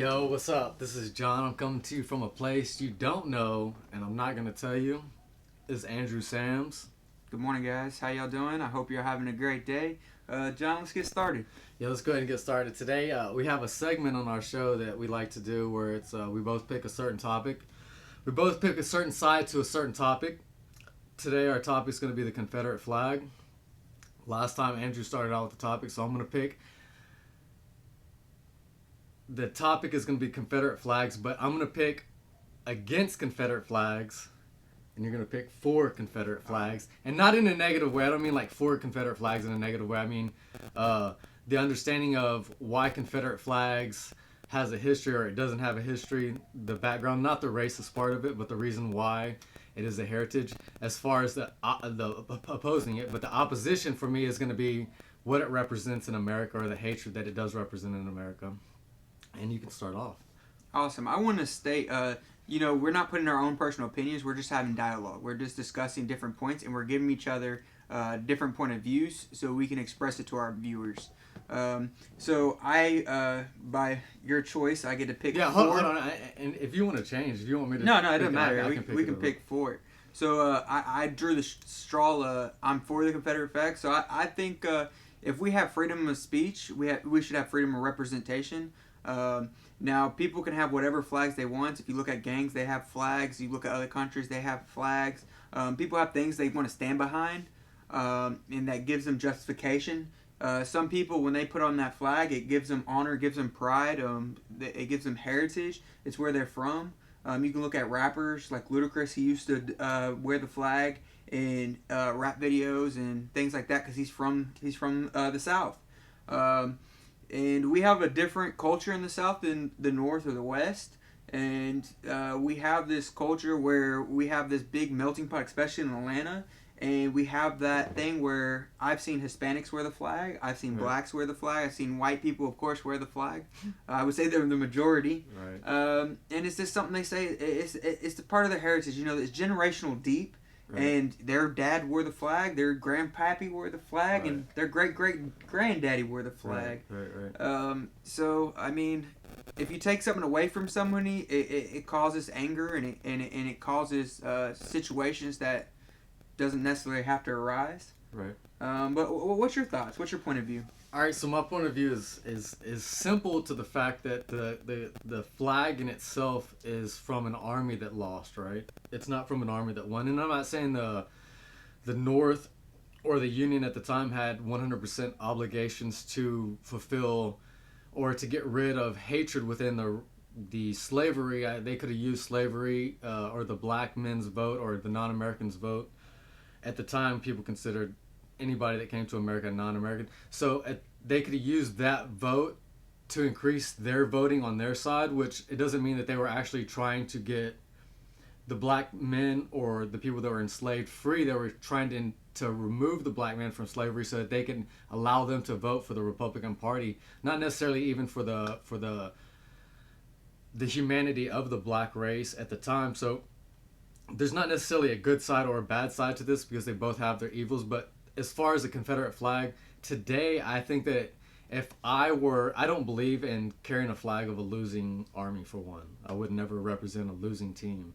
Yo, what's up? This is John. I'm coming to you from a place you don't know, and I'm not going to tell you. This is Andrew Sams. Good morning, guys. How y'all doing? I hope you're having a great day. John, let's get started. Yeah, let's go ahead and get started. Today, we have a segment on our show that we like to do where it's we both pick a certain topic. We both pick a certain side to a certain topic. Today, our topic is going to be the Confederate flag. Last time, Andrew started out with the topic, so I'm going to pick. The topic is going to be Confederate flags, but I'm going to pick against Confederate flags, and you're going to pick for Confederate flags. And not in a negative way. I don't mean like for Confederate flags in a negative way. I mean the understanding of why Confederate flags has a history or it doesn't have a history, the background, not the racist part of it, but the reason why it is a heritage as far as the opposing it. But the opposition for me is going to be what it represents in America or the hatred that it does represent in America. And you can start off. Awesome. I want to state, we're not putting our own personal opinions. We're just having dialogue. We're just discussing different points, and we're giving each other different point of views so we can express it to our viewers. So I, by your choice, I get to pick. Yeah, hold on. And if you want to change, if you want me to, no, it doesn't matter. We can it pick for it. So I drew the straw. I'm for the Confederate flag. So I think if we have freedom of speech, we should have freedom of representation. Now, people can have whatever flags they want. If you look at gangs, they have flags. You look at other countries, they have flags. People have things they want to stand behind, and that gives them justification. Some people, when they put on that flag, it gives them honor, it gives them pride, it gives them heritage. It's where they're from. You can look at rappers like Ludacris. He used to wear the flag in rap videos and things like that because he's from the South. And we have a different culture in the South than the North or the West. And we have this culture where we have this big melting pot, especially in Atlanta. And we have that thing where I've seen Hispanics wear the flag. I've seen blacks wear the flag. I've seen white people, of course, wear the flag. I would say they're the majority. Right. And it's just something they say. It's a part of their heritage. It's generational deep. Right. And their dad wore the flag, their grandpappy wore the flag, right. And their great-great-granddaddy wore the flag. Right. So, I mean, if you take something away from somebody, it causes anger and it causes situations that doesn't necessarily have to arise. Right. But what's your thoughts? What's your point of view? All right, so my point of view is simple to the fact that the flag in itself is from an army that lost, right? It's not from an army that won. And I'm not saying the North or the Union at the time had 100% obligations to fulfill or to get rid of hatred within the slavery. They could have used slavery or the black men's vote or the non-Americans' vote. At the time, people considered anybody that came to America non-American. So they could have used that vote to increase their voting on their side, which it doesn't mean that they were actually trying to get the black men or the people that were enslaved free. They were trying to remove the black men from slavery so that they can allow them to vote for the Republican Party, not necessarily even for the humanity of the black race at the time. So there's not necessarily a good side or a bad side to this because they both have their evils, but as far as the Confederate flag, today I think that if I don't believe in carrying a flag of a losing army, for one. I would never represent a losing team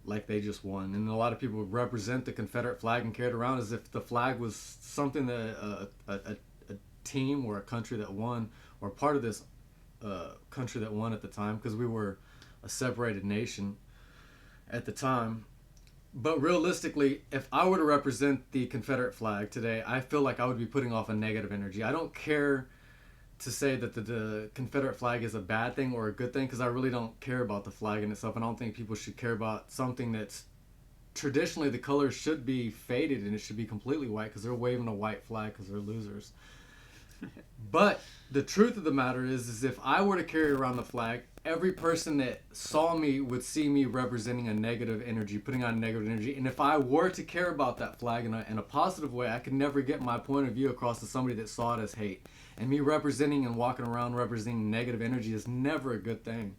like they just won. And a lot of people would represent the Confederate flag and carry it around as if the flag was something that a team or a country that won, or part of this country that won at the time, because we were a separated nation at the time. But realistically, if I were to represent the Confederate flag today, I feel like I would be putting off a negative energy. I don't care to say that the Confederate flag is a bad thing or a good thing, because I really don't care about the flag in itself. And I don't think people should care about something that's traditionally the colors should be faded and it should be completely white because they're waving a white flag because they're losers. But the truth of the matter is if I were to carry around the flag, every person that saw me would see me representing a negative energy, putting on negative energy. And if I were to care about that flag in a positive way, I could never get my point of view across to somebody that saw it as hate. And me representing and walking around representing negative energy is never a good thing.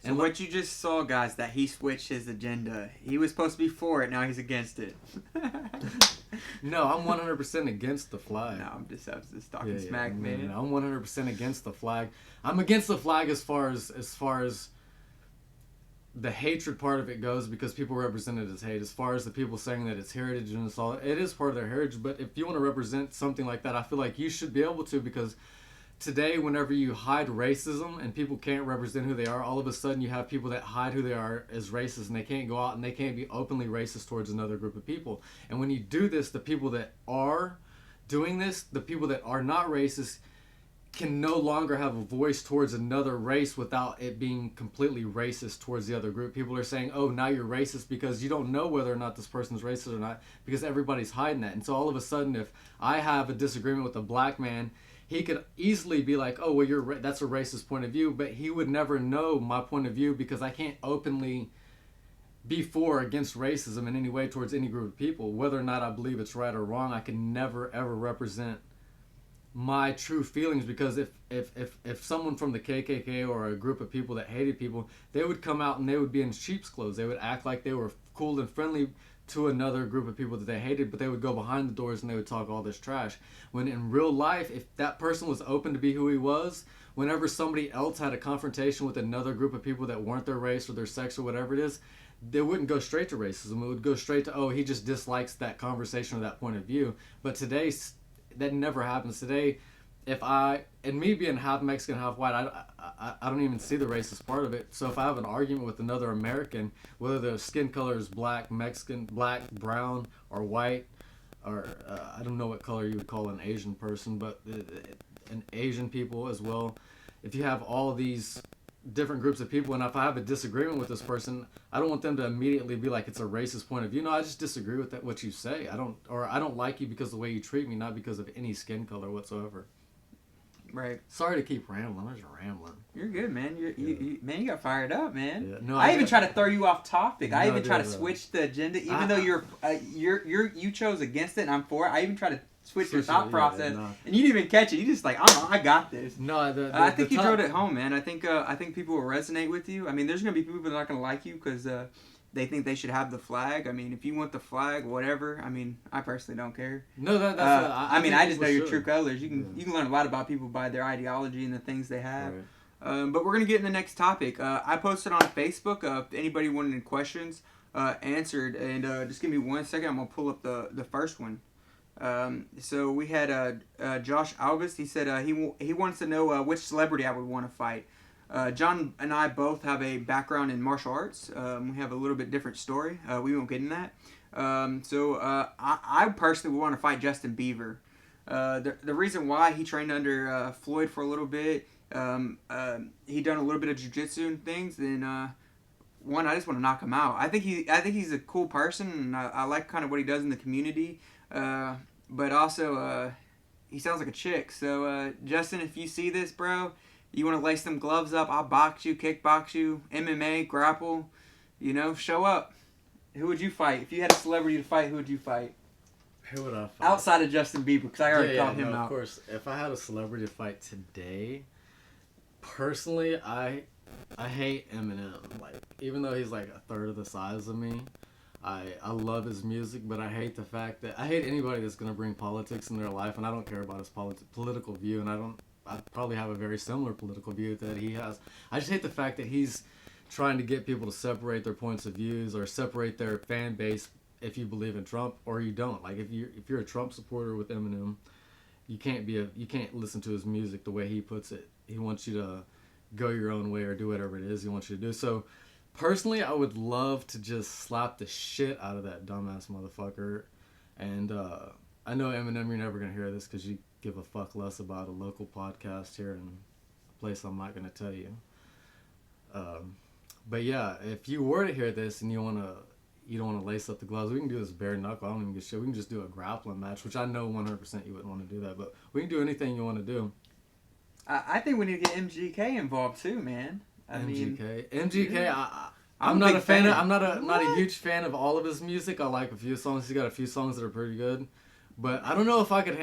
So and what you just saw, guys, that he switched his agenda. He was supposed to be for it, now he's against it. No, I'm 100% against the flag. No, I'm just talking smack, man. No, I'm 100% against the flag. I'm against the flag as far as the hatred part of it goes, because people represent it as hate. As far as the people saying that it's heritage and it's all, it is part of their heritage. But if you want to represent something like that, I feel like you should be able to, because today, whenever you hide racism and people can't represent who they are, all of a sudden you have people that hide who they are as racist, and they can't go out and they can't be openly racist towards another group of people. And when you do this, the people that are doing this, the people that are not racist, can no longer have a voice towards another race without it being completely racist towards the other group. People are saying, oh, now you're racist because you don't know whether or not this person's racist or not, because everybody's hiding that. And so all of a sudden, if I have a disagreement with a black man, he could easily be like, oh, well, that's a racist point of view, but he would never know my point of view, because I can't openly be for or against racism in any way towards any group of people. Whether or not I believe it's right or wrong, I can never, ever represent my true feelings, because if someone from the KKK or a group of people that hated people, they would come out and they would be in sheep's clothes. They would act like they were cool and friendly to another group of people that they hated, but they would go behind the doors and they would talk all this trash. When in real life, if that person was open to be who he was, whenever somebody else had a confrontation with another group of people that weren't their race or their sex or whatever it is, they wouldn't go straight to racism. It would go straight to, oh, he just dislikes that conversation or that point of view. But today, that never happens. Today, and me being half Mexican, half white, I don't even see the racist part of it. So if I have an argument with another American, whether their skin color is black, Mexican, black, brown, or white, or I don't know what color you would call an Asian person, but an Asian people as well. If you have all these different groups of people, and if I have a disagreement with this person, I don't want them to immediately be like it's a racist point of view. No, I just disagree with what you say. I don't like you because of the way you treat me, not because of any skin color whatsoever. Right. Sorry to keep rambling. I'm just rambling. You're good, man. You got fired up, man. Yeah. No, I even try to throw you off topic. No, I even try to switch the agenda, even though you chose against it and I'm for it. I even try to switch your thought process, and you didn't even catch it. You just like, I got this. No, I think you drove it home, man. I think people will resonate with you. I mean, there's gonna be people that are not gonna like you because they think they should have the flag. I mean, if you want the flag, whatever. I mean, I personally don't care. No, that's. I just know your true colors. You can learn a lot about people by their ideology and the things they have. Right. But we're gonna get in the next topic. I posted on Facebook. If anybody wanted any questions answered, and just give me 1 second. I'm gonna pull up the first one. So we had Josh Albus. He said he wants to know which celebrity I would want to fight. John and I both have a background in martial arts. We have a little bit different story. We won't get in that. I personally would want to fight Justin Bieber. The reason why, he trained under Floyd for a little bit. He done a little bit of jiu-jitsu and things. And I just want to knock him out. I think he's a cool person, and I like kind of what he does in the community. But also, he sounds like a chick. So, Justin, if you see this, bro, you want to lace them gloves up, I'll box you, kickbox you, MMA, grapple, show up. Who would you fight? If you had a celebrity to fight, who would you fight? Who would I fight? Outside of Justin Bieber, because I already called him out. Of course, if I had a celebrity to fight today, personally, I hate Eminem. Like, even though he's like a third of the size of me, I love his music, but I hate the fact that I hate anybody that's going to bring politics in their life, and I don't care about his political view, and I probably have a very similar political view that he has. I just hate the fact that he's trying to get people to separate their points of views or separate their fan base if you believe in Trump or you don't. Like, if you're a Trump supporter with Eminem, you can't listen to his music the way he puts it. He wants you to go your own way or do whatever it is he wants you to do. So personally, I would love to just slap the shit out of that dumbass motherfucker. And I know, Eminem, you're never going to hear this because you give a fuck less about a local podcast here in a place I'm not going to tell you. But yeah, if you were to hear this and you don't want to lace up the gloves, we can do this bare knuckle. I don't even give a shit. We can just do a grappling match, which I know 100% you wouldn't want to do that, but we can do anything you want to do. I think we need to get MGK involved too, man. MGK. Yeah. I'm not a fan. I'm not a huge fan of all of his music. I like a few songs. He's got a few songs that are pretty good. But I don't know if I could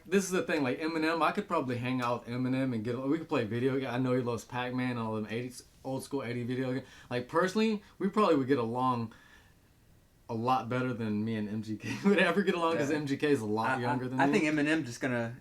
this is the thing, like Eminem, I could probably hang out with Eminem and we could play video games. I know he loves Pac-Man and all them 80s, old school 80 video games. Like, personally, we probably would get along a lot better than me and MGK would ever get along because MGK is a lot younger than me. I think Eminem just gonna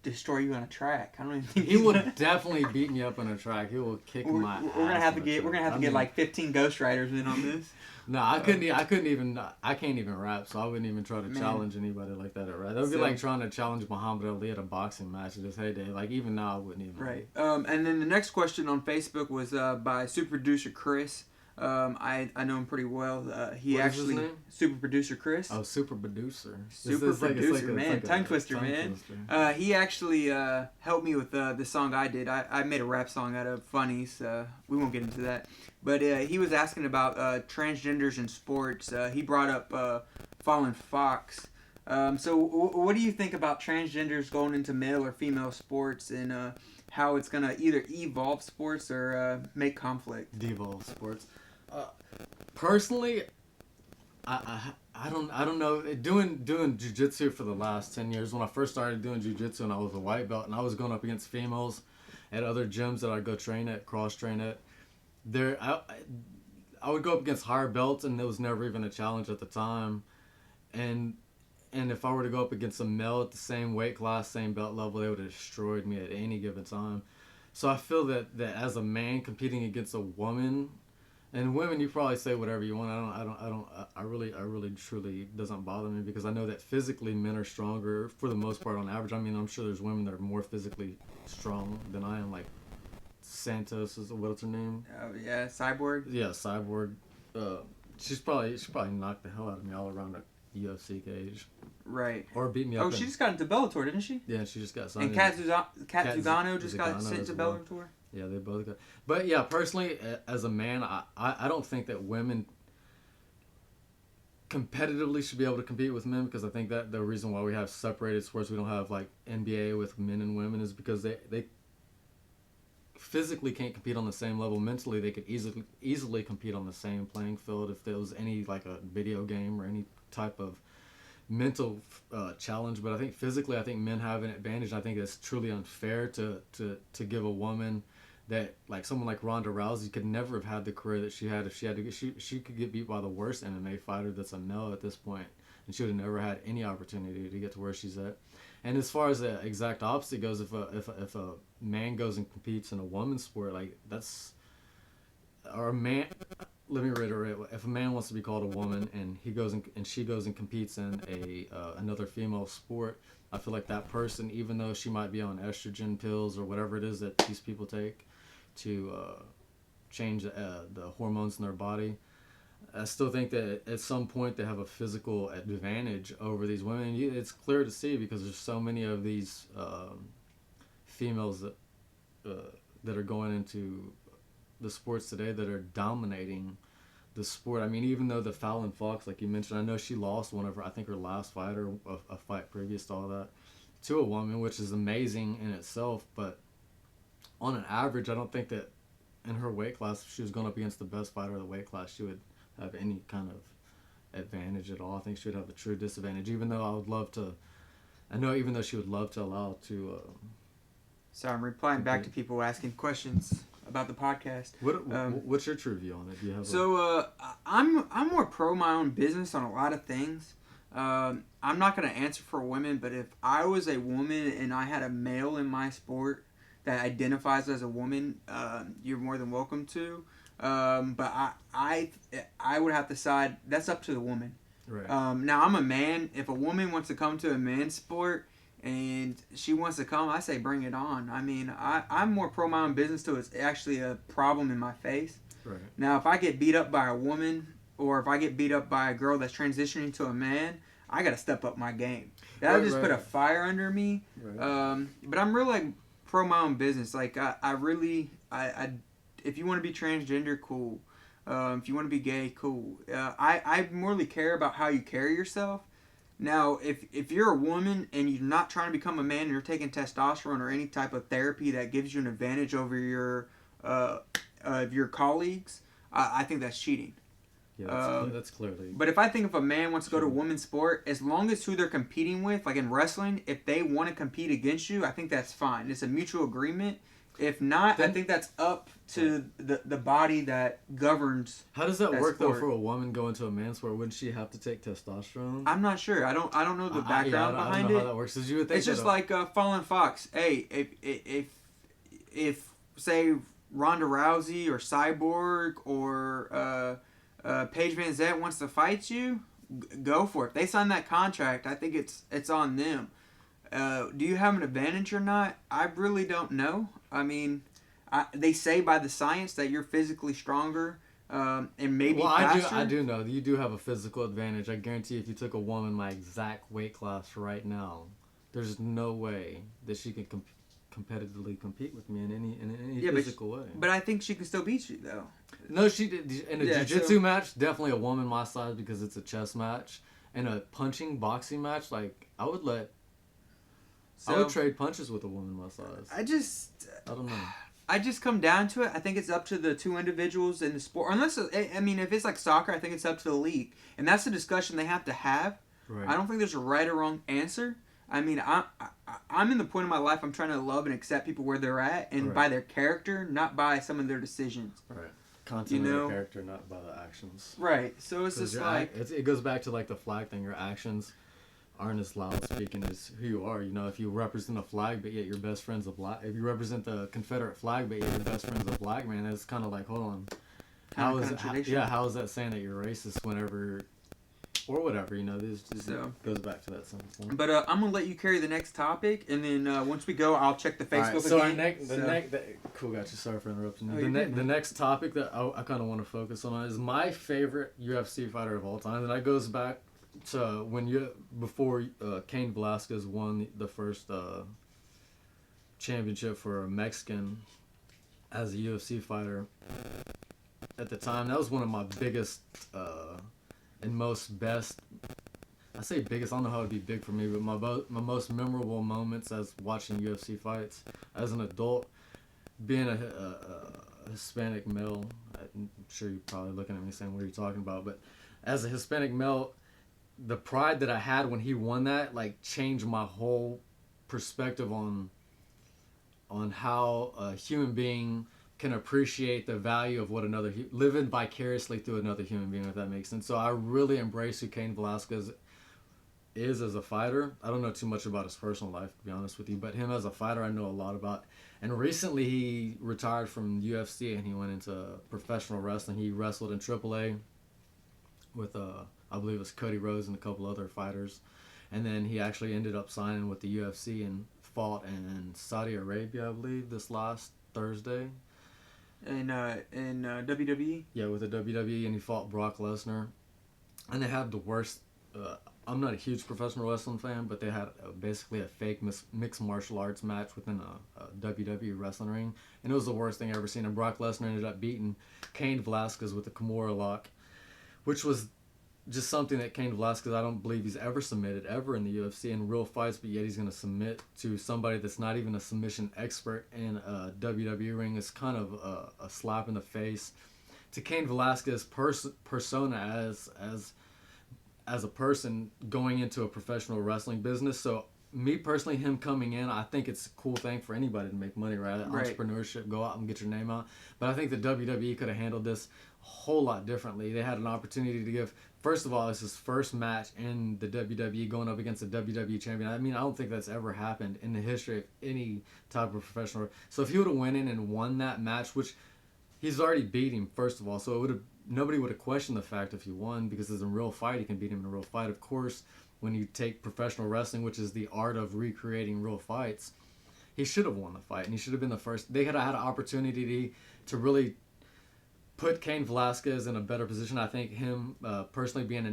destroy you on a track. I don't even think he will definitely beat me up on a track. He will kick my ass. We're gonna have to get like 15 ghostwriters in on this. No, I can't even rap, so I wouldn't even try to challenge anybody like that at rap. That would be like trying to challenge Muhammad Ali at a boxing match in his heyday. Like, even now, I wouldn't even. Right. And then the next question on Facebook was by super producer Chris. I know him pretty well. He what actually is his name? Super producer Chris. Oh, super producer. Super producer, man. Tongue twister, man. He actually helped me with the song I did. I made a rap song out of funnies. We won't get into that. But he was asking about transgenders in sports. He brought up Fallen Fox. So what do you think about transgenders going into male or female sports and how it's going to either evolve sports or make conflict? Devolve sports. Personally, I don't know. Doing jiu-jitsu for the last 10 years, when I first started doing jiu-jitsu and I was a white belt and I was going up against females at other gyms that I'd go train at, cross-train at, I would go up against higher belts and it was never even a challenge at the time. And if I were to go up against a male at the same weight class, same belt level, they would have destroyed me at any given time. So I feel that as a man competing against a woman, and women, you probably say whatever you want. I really truly doesn't bother me because I know that physically men are stronger for the most part on average. I mean, I'm sure there's women that are more physically strong than I am, like Santos what's her name? Yeah, Cyborg. Yeah, Cyborg. She probably knocked the hell out of me all around the UFC cage. Right. Or beat me up. Oh, she just got into Bellator, didn't she? Yeah, she just got signed. And Kat Zugano just got sent to Bellator. Yeah, they both got. But yeah, personally, as a man, I don't think that women competitively should be able to compete with men because I think that the reason why we have separated sports, we don't have like NBA with men and women, is because they physically can't compete on the same level. Mentally, they could easily compete on the same playing field if there was any like a video game or any type of mental challenge. But I think physically, I think men have an advantage. I think it's truly unfair to give a woman that, like someone like Ronda Rousey could never have had the career that she had if she had to. She could get beat by the worst MMA fighter that's a male at this point, and she would have never had any opportunity to get to where she's at. And as far as the exact opposite goes, if a man goes and competes in a woman's sport, like that's, or a man. Let me reiterate: if a man wants to be called a woman and she goes and competes in another female sport, I feel like that person, even though she might be on estrogen pills or whatever it is that these people take to change the hormones in their body, I still think that at some point they have a physical advantage over these women. And it's clear to see because there's so many of these females that are going into the sports today that are dominating the sport. I mean, even though the Fallon Fox, like you mentioned, I know she lost one of her, I think her last fight or a fight previous to all that, to a woman, which is amazing in itself. But on an average, I don't think that in her weight class, if she was going up against the best fighter of the weight class, she would have any kind of advantage at all. I think she would have a true disadvantage, even though even though she would love to allow to... So I'm replying back to people asking questions about the podcast. What's your true view on it? Do you have I'm more pro my own business on a lot of things. I'm not going to answer for women, but if I was a woman and I had a male in my sport that identifies as a woman, you're more than welcome to. But I would have to side. That's up to the woman. Right. Now I'm a man. If a woman wants to come to a man's sport and she wants to come, I say bring it on. I mean, I'm more pro my own business till it's actually a problem in my face. Right. Now, if I get beat up by a woman or if I get beat up by a girl that's transitioning to a man, I got to step up my game. That'll just put a fire under me. Right. But I'm really like pro my own business. Like I really if you want to be transgender, cool. If you want to be gay, cool. I morely care about how you carry yourself. Now, if you're a woman and you're not trying to become a man and you're taking testosterone or any type of therapy that gives you an advantage over your colleagues, I think that's cheating. Yeah, that's clearly. But if a man wants to go to a women's sport, as long as who they're competing with, like in wrestling, if they want to compete against you, I think that's fine. It's a mutual agreement. If not, I Then- think that's up to the body that governs. How does that That work though sport. for a woman going to a man's sport? Wouldn't she have to take testosterone? I'm not sure. I don't know the background I behind don't know it. how that works. 'Cause you would think It's just that like Fallen Fox. Hey, if say Ronda Rousey or Cyborg or Paige Van Zant wants to fight you, go for it. If they sign that contract, I think it's on them. Do you have an advantage or not? I really don't know. I mean, they say by the science that you're physically stronger and maybe well, faster. I do know you do have a physical advantage. I guarantee if you took a woman my exact weight class right now, there's no way that she can competitively compete with me in any physical way. But I think she can still beat you though. No, she did in a Yeah, jiu-jitsu so- match. Definitely a woman my size because it's a chess match. In a punching boxing match, like I would So trade punches with a woman my size. I don't know. I just come down to it. I think it's up to the two individuals in the sport. Unless I mean, if it's like soccer, I think it's up to the league, and that's the discussion they have to have. Right. I don't think there's a right or wrong answer. I mean, I'm in the point of my life I'm trying to love and accept people where they're at and Right. by their character, not by some of their decisions. Right. Content You of know? the character, not by the actions. Right. So it's 'Cause just your like it goes back to like the flag thing. Your actions aren't as loud speaking as who you are. You know, if you represent a flag, but yet your best friend's a black. If you represent the Confederate flag, but yet your best friend's a black man, it's kind of like, hold on, how is contradiction. how is that saying that you're racist whenever, or whatever? You know, this just So- goes back to that sentence. But I'm gonna let you carry the next topic, and then once we go, I'll check the Facebook Alright, so again. cool, got you. Sorry for interrupting you. Oh, you're good, The man. next topic that I kind of want to focus on is my favorite UFC fighter of all time, and that goes back to before Cain Velasquez won the first championship for a Mexican as a UFC fighter. At the time, that was one of my biggest and most best. I say biggest. I don't know how it'd be big for me, but my most memorable moments as watching UFC fights as an adult, being a Hispanic male. I'm sure you're probably looking at me saying, "What are you talking about?" But as a Hispanic male, the pride that I had when he won that like changed my whole perspective on how a human being can appreciate the value of what living vicariously through another human being, if that makes sense. So I really embrace who Cain Velasquez is as a fighter. I don't know too much about his personal life, to be honest with you, but him as a fighter I know a lot about. And recently he retired from UFC and he went into professional wrestling. He wrestled in AAA with I believe it was Cody Rhodes and a couple other fighters, and then he actually ended up signing with the UFC and fought in Saudi Arabia, I believe, this last Thursday. in WWE. Yeah, with the WWE, and he fought Brock Lesnar, and they had the worst. I'm not a huge professional wrestling fan, but they had basically a fake mixed martial arts match within a WWE wrestling ring, and it was the worst thing I ever seen. And Brock Lesnar ended up beating Cain Velasquez with a Kimura lock, which was just something that Cain Velasquez, I don't believe he's ever submitted ever in the UFC in real fights, but yet he's going to submit to somebody that's not even a submission expert in a WWE ring. It's kind of a slap in the face to Cain Velasquez persona as a person going into a professional wrestling business. So me personally, him coming in, I think it's a cool thing for anybody to make money, right? Right. Entrepreneurship, go out and get your name out. But I think the WWE could have handled this a whole lot differently. They had an opportunity to give, first of all, it's his first match in the WWE going up against a WWE champion. I mean, I don't think that's ever happened in the history of any type of professional. So if he would have went in and won that match, which he's already beat him, first of all, so nobody would have questioned the fact if he won, because it's a real fight. He can beat him in a real fight. Of course, when you take professional wrestling, which is the art of recreating real fights, he should have won the fight, and he should have been the first. They had an opportunity to really put Cain Velasquez in a better position. I think him personally being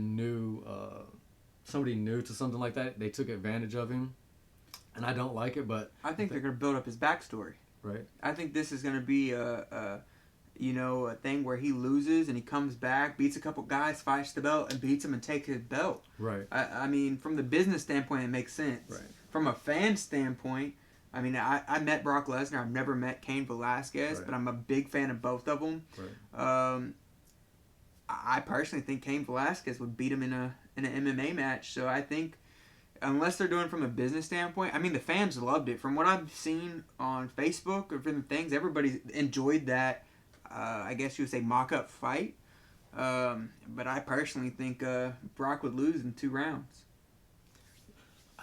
somebody new to something like that, they took advantage of him, and I don't like it. But I think they're going to build up his backstory. Right. I think this is going to be a thing where he loses and he comes back, beats a couple guys, fights the belt, and beats him and takes his belt. Right. I mean, from the business standpoint, it makes sense. Right. From a fan standpoint, I mean, I met Brock Lesnar. I've never met Cain Velasquez, Right. but I'm a big fan of both of them. Right. I personally think Cain Velasquez would beat him in an MMA match. So I think unless they're doing it from a business standpoint. I mean, the fans loved it. From what I've seen on Facebook or different things, everybody enjoyed that. I guess you would say mock-up fight. But I personally think Brock would lose in 2 rounds.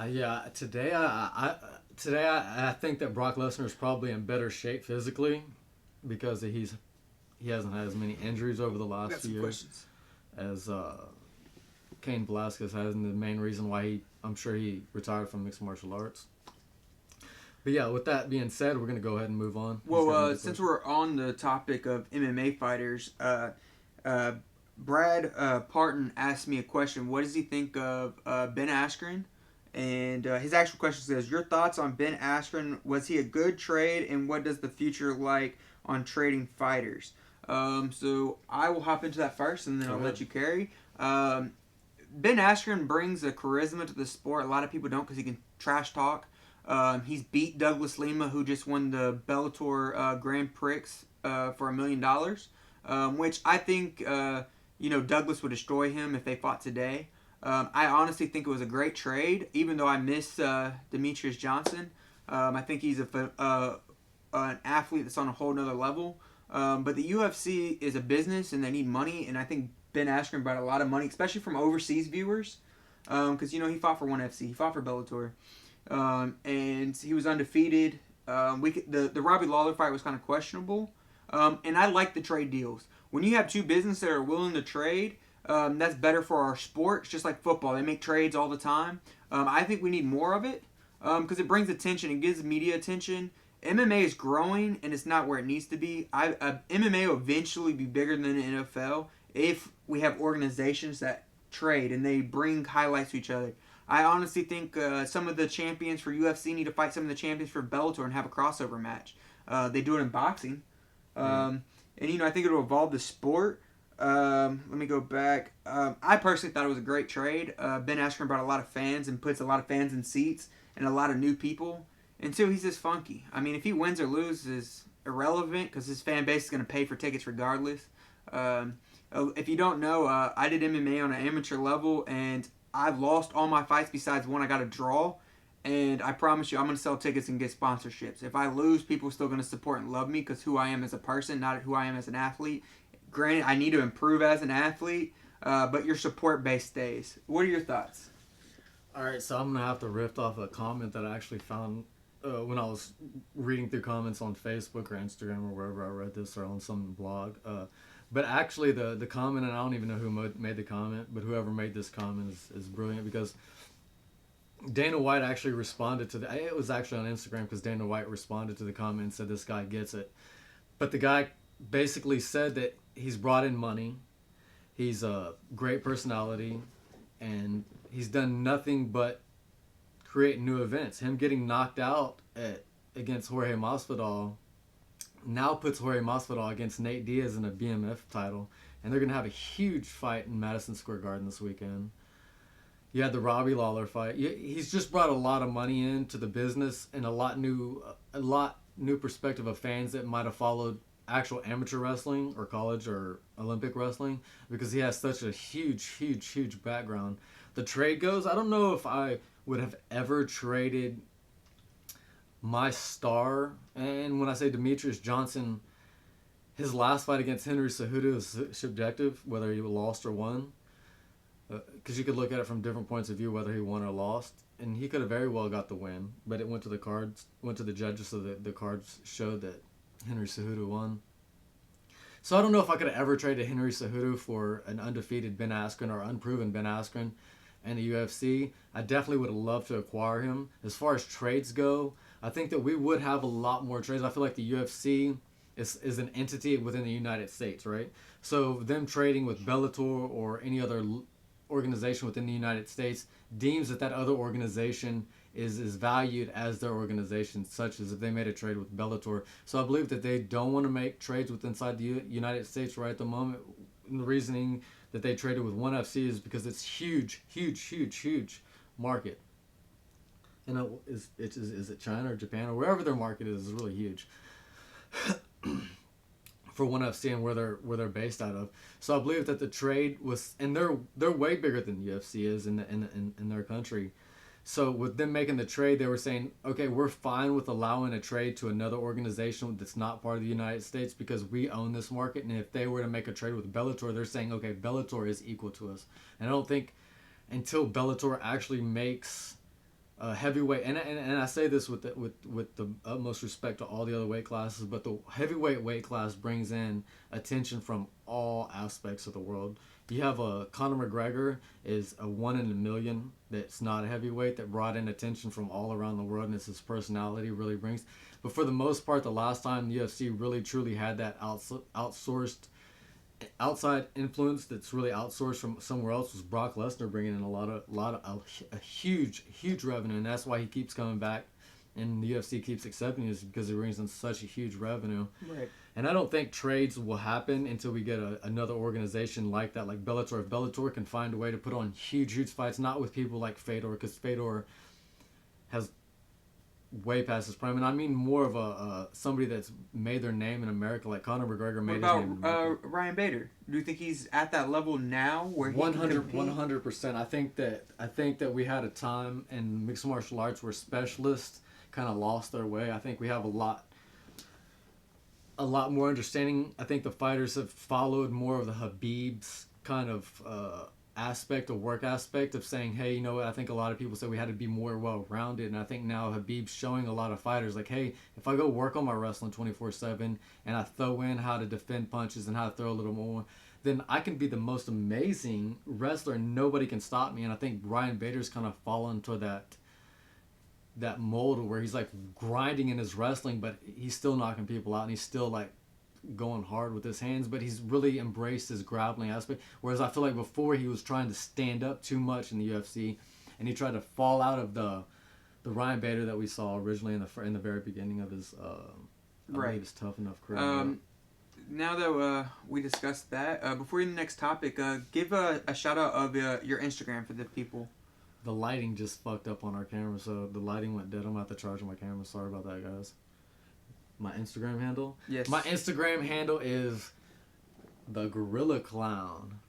Yeah, today I think that Brock Lesnar is probably in better shape physically because he hasn't had as many injuries over the last few years as Cain Velasquez has, and the main reason why I'm sure he retired from mixed martial arts. But yeah, with that being said, we're gonna go ahead and move on. Well, since we're on the topic of MMA fighters, Brad Parton asked me a question. What does he think of Ben Askren? And his actual question says, your thoughts on Ben Askren? Was he a good trade? And what does the future like on trading fighters? So I will hop into that first, and then I'll let you carry. Ben Askren brings a charisma to the sport. A lot of people don't because he can trash talk. He's beat Douglas Lima, who just won the Bellator Grand Prix for $1 million, which I think Douglas would destroy him if they fought today. I honestly think it was a great trade, even though I miss Demetrius Johnson. I think he's an athlete that's on a whole nother level. But the UFC is a business, and they need money, and I think Ben Askren brought a lot of money, especially from overseas viewers, because he fought for ONE FC, he fought for Bellator, and he was undefeated. The Robbie Lawler fight was kind of questionable, and I like the trade deals. When you have two businesses that are willing to trade, that's better for our sport. It's just like football; they make trades all the time. I think we need more of it because it brings attention, it gives media attention. MMA is growing, and it's not where it needs to be. MMA will eventually be bigger than the NFL if we have organizations that trade and they bring highlights to each other. I honestly think some of the champions for UFC need to fight some of the champions for Bellator and have a crossover match. They do it in boxing. And I think it'll evolve the sport. Let me go back. I personally thought it was a great trade. Ben Askren brought a lot of fans and puts a lot of fans in seats and a lot of new people. And two, he's just funky. I mean, if he wins or loses, irrelevant because his fan base is going to pay for tickets regardless. If you don't know, I did MMA on an amateur level, and I've lost all my fights besides one I got a draw. And I promise you, I'm going to sell tickets and get sponsorships. If I lose, people are still going to support and love me because who I am as a person, not who I am as an athlete. Granted, I need to improve as an athlete, but your support base stays. What are your thoughts? All right, so I'm going to have to riff off a comment that I actually found when I was reading through comments on Facebook or Instagram or wherever I read this or on some blog. But actually the comment, and I don't even know who made the comment, but whoever made this comment is brilliant because Dana White actually responded to it was actually on Instagram because Dana White responded to the comment and said this guy gets it. But the guy basically said that he's brought in money, he's a great personality, and he's done nothing but create new events. Him getting knocked out against Jorge Masvidal now puts Jorge Masvidal against Nate Diaz in a BMF title, and they're going to have a huge fight in Madison Square Garden this weekend. You had the Robbie Lawler fight. He's just brought a lot of money into the business and a lot new perspective of fans that might have followed actual amateur wrestling or college or Olympic wrestling because he has such a huge background. The trade goes, I don't know if I would have ever traded my star, and when I say Demetrius Johnson, his last fight against Henry Cejudo is subjective, whether he lost or won, because you could look at it from different points of view, whether he won or lost, and he could have very well got the win, but it went to the judges, so the cards showed that Henry Cejudo won. So I don't know if I could have ever traded Henry Cejudo for an undefeated Ben Askren or unproven Ben Askren and the UFC. I definitely would have loved to acquire him. As far as trades go, I think that we would have a lot more trades. I feel like the UFC is an entity within the United States, right? So them trading with Bellator or any other organization within the United States deems that other organization is valued as their organization, such as if they made a trade with Bellator. So I believe that they don't want to make trades with inside the United States right at the moment. And the reasoning that they traded with ONE FC is because it's huge market. And is it China or Japan or wherever their market is really huge for ONE FC and where they're based out of. So I believe that the trade was, and they're way bigger than the UFC is in their country. So with them making the trade, they were saying, okay, we're fine with allowing a trade to another organization that's not part of the United States because we own this market. And if they were to make a trade with Bellator, they're saying, okay, Bellator is equal to us. And I don't think until Bellator actually makes a heavyweight, and I say this with the utmost respect to all the other weight classes, but the heavyweight weight class brings in attention from all aspects of the world. You have Conor McGregor is a 1 in a million that's not a heavyweight that brought in attention from all around the world, and it's his personality really brings. But for the most part, the last time the UFC really truly had that outsourced outside influence that's really outsourced from somewhere else was Brock Lesnar bringing in a huge revenue, and that's why he keeps coming back and the UFC keeps accepting it, because it brings in such a huge revenue. Right. And I don't think trades will happen until we get another organization like that, like Bellator. If Bellator can find a way to put on huge fights, not with people like Fedor, because Fedor has way past his prime, and I mean more of a somebody that's made their name in America, like Conor McGregor made his name in America. What about Ryan Bader? Do you think he's at that level now where he 100%? I think that we had a time in mixed martial arts where specialists kind of lost their way. I think we have a lot more understanding. I think the fighters have followed more of the Habib's kind of work aspect of saying, hey, you know what, I think a lot of people said we had to be more well-rounded, and I think now Habib's showing a lot of fighters like, hey, if I go work on my wrestling 24/7 and I throw in how to defend punches and how to throw a little more, then I can be the most amazing wrestler and nobody can stop me. And I think Ryan Bader's kind of fallen to that mold where he's like grinding in his wrestling, but he's still knocking people out and he's still like going hard with his hands, but he's really embraced his grappling aspect. Whereas I feel like before he was trying to stand up too much in the UFC, and he tried to fall out of the Ryan Bader that we saw originally in the very beginning of his his Tough Enough career. Now that we discussed that, before the next topic, give a shout out of your Instagram for the people. The lighting just fucked up on our camera, so the lighting went dead. I'm about to charge my camera. Sorry about that, guys. My Instagram handle? Yes. My Instagram handle is the Gorilla Clown.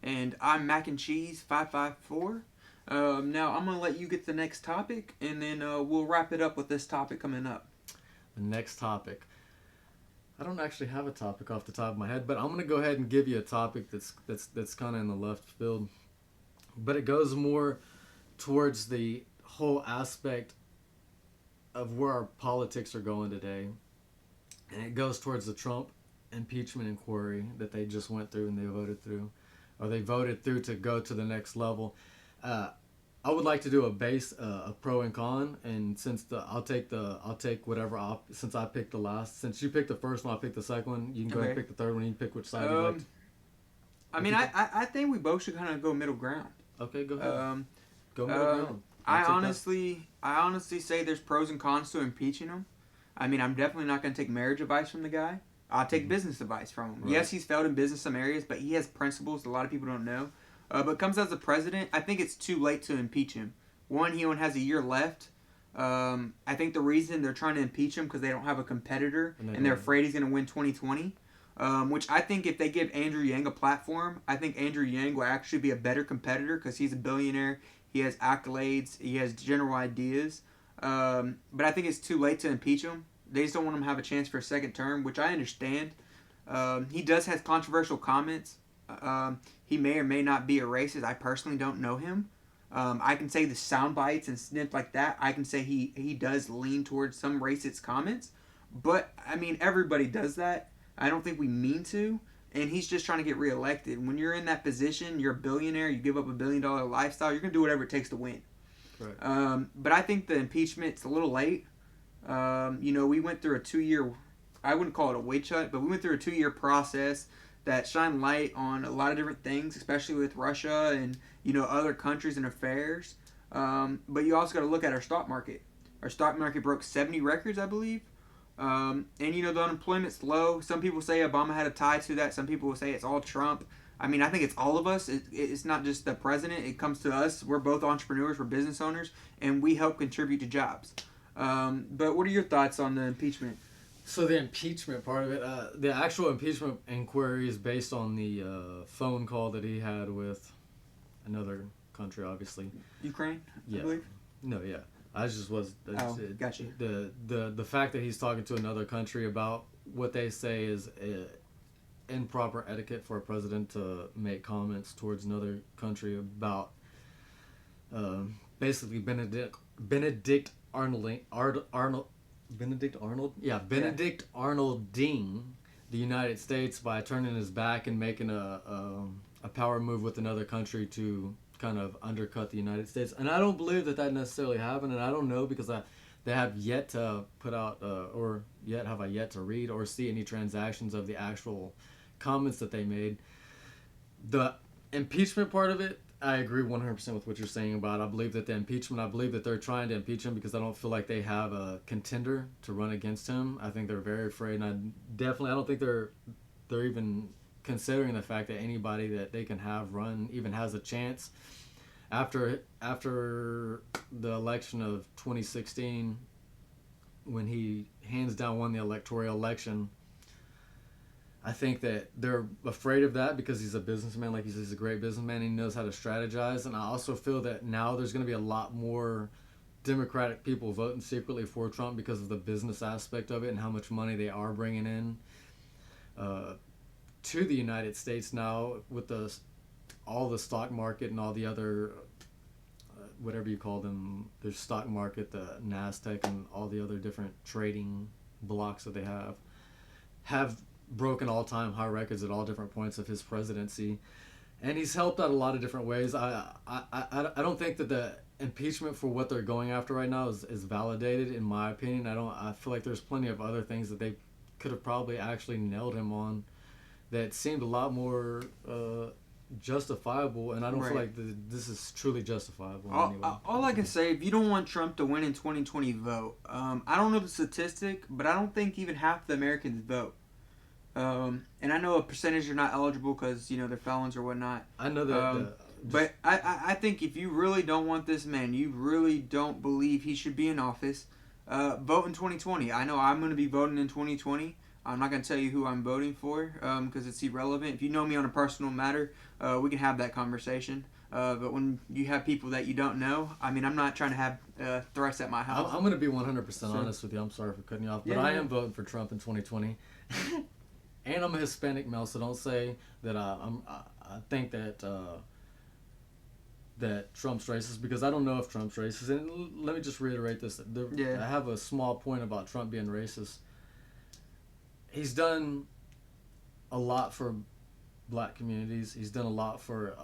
And I'm Mac and Cheese 554. Now I'm gonna let you get the next topic, and then we'll wrap it up with this topic coming up. The next topic. I don't actually have a topic off the top of my head, but I'm gonna go ahead and give you a topic that's kind of in the left field, but it goes more towards the whole aspect of where our politics are going today. And it goes towards the Trump impeachment inquiry that they just went through and they voted through to go to the next level. I would like to do a pro and con, and since I'll take whatever since I picked the last. Since you picked the first one, I'll pick the second one. You can go ahead and pick the third one. You can pick which side you like. I mean, I think we both should kind of go middle ground. Okay, go ahead. Go middle ground. I honestly say there's pros and cons to impeaching him. I mean, I'm definitely not going to take marriage advice from the guy. I'll take business advice from him. Right. Yes, he's failed in business some areas, but he has principles a lot of people don't know. But comes as a president, I think it's too late to impeach him. One, he only has a year left. I think the reason they're trying to impeach him because they don't have a competitor, and they're afraid he's going to win 2020. Which I think if they give Andrew Yang a platform, I think Andrew Yang will actually be a better competitor because he's a billionaire. He has accolades. He has general ideas. But I think it's too late to impeach him. They just don't want him to have a chance for a second term, which I understand. He does have controversial comments. He may or may not be a racist. I personally don't know him. I can say the sound bites and snips like that. I can say he does lean towards some racist comments. But, I mean, everybody does that. I don't think we mean to. And he's just trying to get reelected. When you're in that position, you're a billionaire, you give up $1 billion lifestyle, you're going to do whatever it takes to win. Right. But I think the impeachment's a little late. We went through a 2-year, I wouldn't call it a witch hunt, but we went through a 2-year process that shined light on a lot of different things, especially with Russia and, other countries and affairs. But you also got to look at our stock market. Our stock market broke 70 records, I believe. And, the unemployment's low. Some people say Obama had a tie to that. Some people will say it's all Trump. I mean, I think it's all of us. It's not just the president. It comes to us. We're both entrepreneurs. We're business owners. And we help contribute to jobs. But what are your thoughts on the impeachment? So the impeachment part of it, the actual impeachment inquiry is based on the phone call that he had with another country, obviously. Ukraine, yeah. I believe. No, yeah. I just was Oh, gotcha. the fact that he's talking to another country about what they say is improper etiquette for a president to make comments towards another country about basically Benedict Arnold Benedict Arnold, yeah, Yeah. Benedict Arnolding the United States by turning his back and making a power move with another country to kind of undercut the United States. And I don't believe that that necessarily happened, and I don't know because they have yet to put out or yet have I yet to read or see any transactions of the actual comments that they made. The impeachment part of it, I agree 100% with what you're saying about. I believe that the impeachment, I believe that they're trying to impeach him because I don't feel like they have a contender to run against him. I think they're very afraid, and I don't think they're even considering the fact that anybody that they can have run even has a chance. After the election of 2016, when he hands down won the electoral election, I think that they're afraid of that because he's a businessman. Like he says, he's a great businessman. And he knows how to strategize. And I also feel that now there's going to be a lot more Democratic people voting secretly for Trump because of the business aspect of it and how much money they are bringing in to the United States now with all the stock market and all the other whatever you call them. There's stock market, the NASDAQ, and all the other different trading blocks that they have broken all-time high records at all different points of his presidency, and he's helped out a lot of different ways. I don't think that the impeachment for what they're going after right now is validated in my opinion. I feel like there's plenty of other things that they could have probably actually nailed him on that seemed a lot more justifiable, and I don't feel Right. like this is truly justifiable anyway. All I can say, if you don't want Trump to win in 2020, vote. I don't know the statistic, but I don't think even half the Americans vote. And I know a percentage are not eligible because they're felons or whatnot. I know that But I think if you really don't want this man, you really don't believe he should be in office, vote in 2020. I know I'm going to be voting in 2020. I'm not going to tell you who I'm voting for because it's irrelevant. If you know me on a personal matter, we can have that conversation. But when you have people that you don't know, I mean, I'm not trying to have threats at my house. I'm going to be 100% honest with you. I'm sorry for cutting you off, but I am voting for Trump in 2020. And I'm a Hispanic male, so don't say that I think that that Trump's racist because I don't know if Trump's racist. And let me just reiterate this: I have a small point about Trump being racist. He's done a lot for black communities. He's done a lot for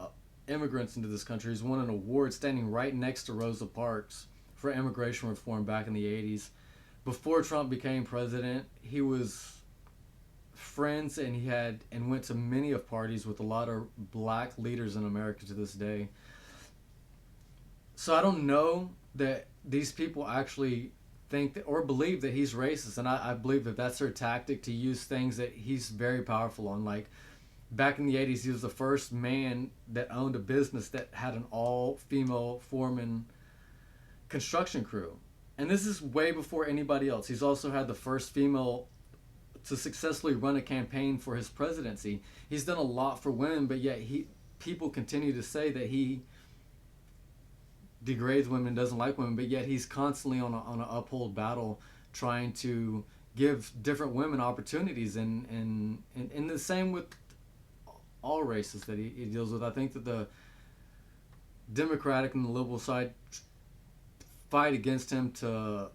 immigrants into this country. He's won an award standing right next to Rosa Parks for immigration reform back in the 80s. Before Trump became president, he was friends and went to many of parties with a lot of black leaders in America to this day. So I don't know that these people actually think that, or believe that he's racist, and I believe that that's their tactic to use things that he's very powerful on. Like back in the 80s, he was the first man that owned a business that had an all-female foreman construction crew, and this is way before anybody else. He's also had the first female to successfully run a campaign for his presidency. He's done a lot for women, but yet people continue to say that he degrades women, doesn't like women, but yet he's constantly on an uphold battle trying to give different women opportunities, and the same with all races that he deals with. I think that the Democratic and the liberal side fight against him to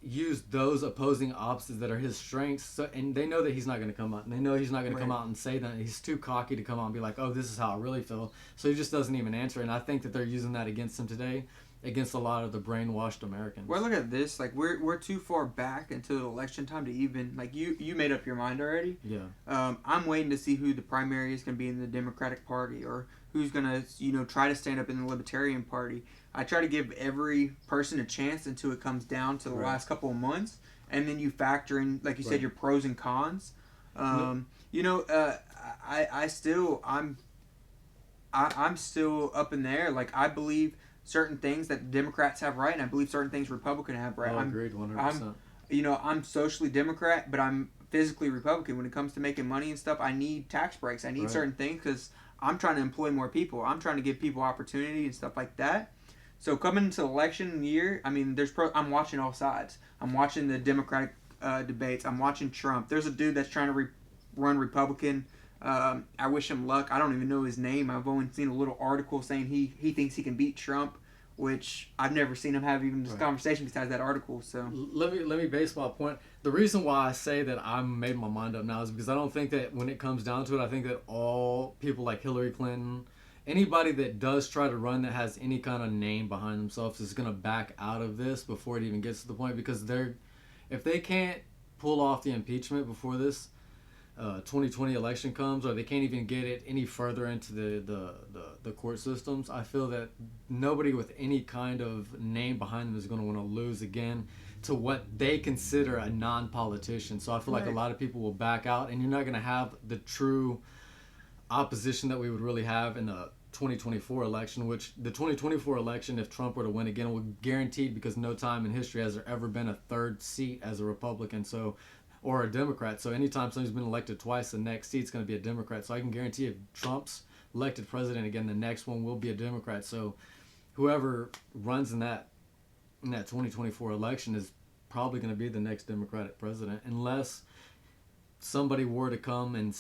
use those opposing opposites that are his strengths, and they know that he's not going to come out, and they know he's not going to come out and say that. He's too cocky to come out and be like, oh, this is how I really feel, so he just doesn't even answer. And I think that they're using that against him today, against a lot of the brainwashed Americans. Well, look at this. Like we're too far back into the election time to even you made up your mind already. Yeah. I'm waiting to see who the primary is going to be in the Democratic Party, or who's going to try to stand up in the Libertarian Party. I try to give every person a chance until it comes down to the last couple of months, and then you factor in, like you said, your pros and cons. I'm still up in there. Like I believe certain things that Democrats have right, and I believe certain things Republicans have right. I agreed 100%. I'm socially Democrat, but I'm physically Republican. When it comes to making money and stuff, I need tax breaks. I need certain things because I'm trying to employ more people. I'm trying to give people opportunity and stuff like that. So coming into election year, I mean, I'm watching all sides. I'm watching the Democratic debates. I'm watching Trump. There's a dude that's trying to run Republican. I wish him luck. I don't even know his name. I've only seen a little article saying he thinks he can beat Trump, which I've never seen him have even this conversation besides that article. So let me base my point. The reason why I say that I made my mind up now is because I don't think that when it comes down to it, I think that all people like Hillary Clinton, anybody that does try to run that has any kind of name behind themselves is going to back out of this before it even gets to the point, because if they can't pull off the impeachment before this 2020 election comes, or they can't even get it any further into the court systems, I feel that nobody with any kind of name behind them is going to want to lose again to what they consider a non-politician. So I feel like a lot of people will back out, and you're not going to have the true opposition that we would really have in the 2024 election, which the 2024 election, if Trump were to win again, would guaranteed, because no time in history has there ever been a third seat as a Republican, or a Democrat. So anytime somebody's been elected twice, the next seat's going to be a Democrat. So I can guarantee if Trump's elected president again, the next one will be a Democrat. So whoever runs in that 2024 election is probably going to be the next Democratic president, unless somebody were to come and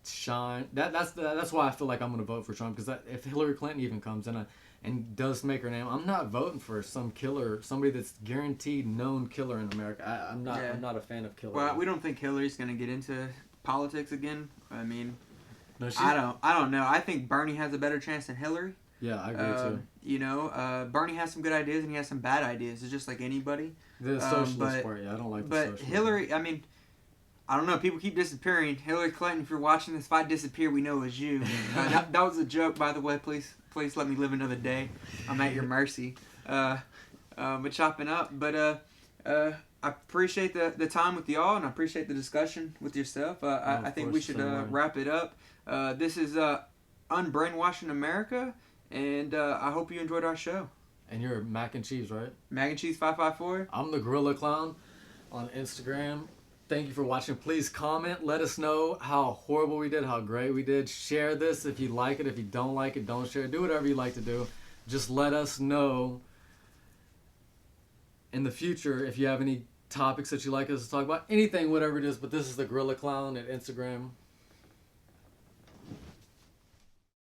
shine. That's why I feel like I'm going to vote for Trump, because if Hillary Clinton even comes in and does make her name, I'm not voting for some killer, somebody that's guaranteed known killer in America. I'm not a fan of killers. Well, we don't think Hillary's going to get into politics again. I mean, no, I don't know. I think Bernie has a better chance than Hillary. Yeah, I agree too. You know, Bernie has some good ideas and he has some bad ideas. It's just like anybody. The socialist part, yeah, I don't like the socialist. But Hillary, I mean, I don't know. People keep disappearing. Hillary Clinton, if you're watching this, if I disappear, we know it's you. That was a joke, by the way. Please let me live another day. I'm at your mercy. But chopping up. But I appreciate the time with y'all, and I appreciate the discussion with yourself. I think we should wrap it up. This is UNbrainwashing America, and I hope you enjoyed our show. And you're Mac and Cheese, right? Mac and Cheese 554. I'm the Gorilla Clown on Instagram. Thank you for watching. Please comment. Let us know how horrible we did, how great we did. Share this if you like it. If you don't like it, don't share it. Do whatever you like to do. Just let us know in the future if you have any topics that you like us to talk about. Anything, whatever it is. But this is the Gorilla Clown at Instagram.